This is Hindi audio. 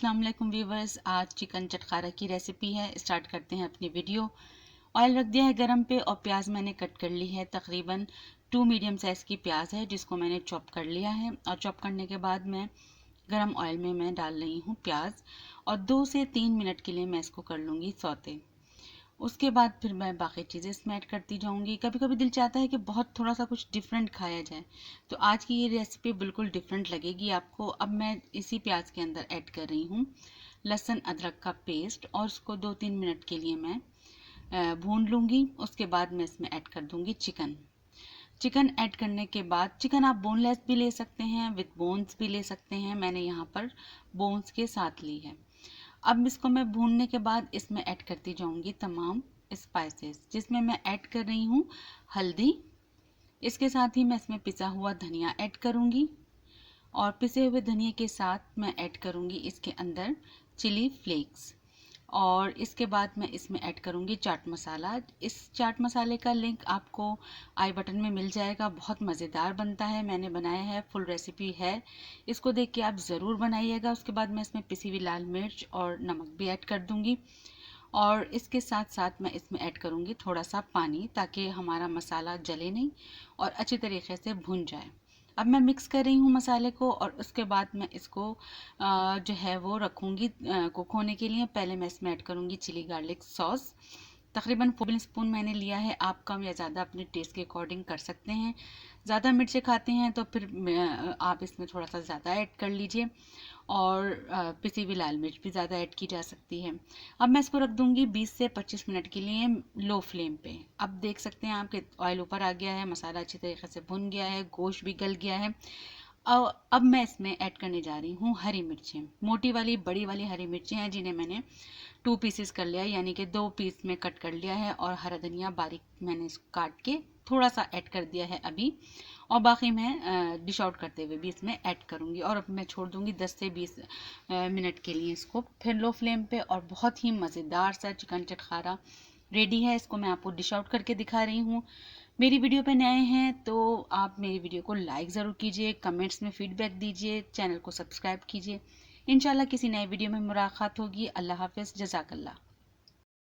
अस्सलाम वालेकुम व्यूवर्स। आज चिकन चटखारा की रेसिपी है। स्टार्ट करते हैं अपनी वीडियो। ऑयल रख दिया है गरम पे और प्याज मैंने कट कर ली है। तकरीबन 2 मीडियम साइज़ की प्याज है जिसको मैंने चॉप कर लिया है और चॉप करने के बाद मैं गरम ऑयल में मैं डाल रही हूँ प्याज और 2 से 3 मिनट के लिए मैं इसको कर लूँगी सौते। उसके बाद फिर मैं बाकी चीज़ें इसमें ऐड करती जाऊँगी। कभी कभी दिल चाहता है कि बहुत थोड़ा सा कुछ डिफरेंट खाया जाए, तो आज की ये रेसिपी बिल्कुल डिफरेंट लगेगी आपको। अब मैं इसी प्याज के अंदर ऐड कर रही हूँ लहसुन अदरक का पेस्ट और उसको 2-3 मिनट के लिए मैं भून लूँगी। उसके बाद मैं इसमें ऐड कर दूँगी चिकन ऐड करने के बाद चिकन आप बोनलेस भी ले सकते हैं, विद बोन्स भी ले सकते हैं। मैंने यहाँ पर बोन्स के साथ ली है। अब इसको मैं भूनने के बाद इसमें ऐड करती जाऊंगी तमाम स्पाइसेस, जिसमें मैं ऐड कर रही हूँ हल्दी। इसके साथ ही मैं इसमें पिसा हुआ धनिया ऐड करूंगी और पिसे हुए धनिया के साथ मैं ऐड करूंगी इसके अंदर चिली फ्लेक्स और इसके बाद मैं इसमें ऐड करूंगी चाट मसाला। इस चाट मसाले का लिंक आपको आई बटन में मिल जाएगा। बहुत मज़ेदार बनता है, मैंने बनाया है, फुल रेसिपी है, इसको देख के आप ज़रूर बनाइएगा। उसके बाद मैं इसमें पिसी हुई लाल मिर्च और नमक भी ऐड कर दूंगी और इसके साथ साथ मैं इसमें ऐड करूंगी थोड़ा सा पानी ताकि हमारा मसाला जले नहीं और अच्छी तरीके से भुन जाए। अब मैं मिक्स कर रही हूँ मसाले को और उसके बाद मैं इसको जो है वो रखूँगी कुक होने के लिए। पहले मैं इसमें ऐड करूँगी चिली गार्लिक सॉस। तकरीबन 4 स्पून मैंने लिया है। आप कम या ज़्यादा अपने टेस्ट के अकॉर्डिंग कर सकते हैं। ज़्यादा मिर्चें खाते हैं तो फिर आप इसमें थोड़ा सा ज़्यादा ऐड कर लीजिए और पिसी हुई लाल मिर्च भी ज़्यादा ऐड की जा सकती है। अब मैं इसको रख दूंगी 20 से 25 मिनट के लिए लो फ्लेम पे। अब देख सकते हैं आप कि ऑयल ऊपर आ गया है, मसाला अच्छी तरीके से भुन गया है, गोश्त भी गल गया है। अब मैं इसमें ऐड करने जा रही हूँ हरी मिर्चें। मोटी वाली बड़ी वाली हरी मिर्चें हैं जिन्हें मैंने 2 पीसेस कर लिया है, यानी कि 2 पीस में कट कर लिया है और हरा धनिया बारीक मैंने इसको काट के थोड़ा सा ऐड कर दिया है अभी और बाकी मैं डिश आउट करते हुए भी इसमें ऐड करूँगी और अब मैं छोड़ दूँगी 10 से 20 मिनट के लिए इसको फिर लो फ्लेम पे और बहुत ही मज़ेदार सा चिकन चटखारा रेडी है। इसको मैं आपको डिश आउट करके दिखा रही हूँ। मेरी वीडियो पे नए हैं तो आप मेरी वीडियो को लाइक ज़रूर कीजिए, कमेंट्स में फीडबैक दीजिए, चैनल को सब्सक्राइब कीजिए। इंशाल्लाह किसी नए वीडियो में मुलाकात होगी। अल्लाह हाफ़िज़, जज़ाकल्लाह।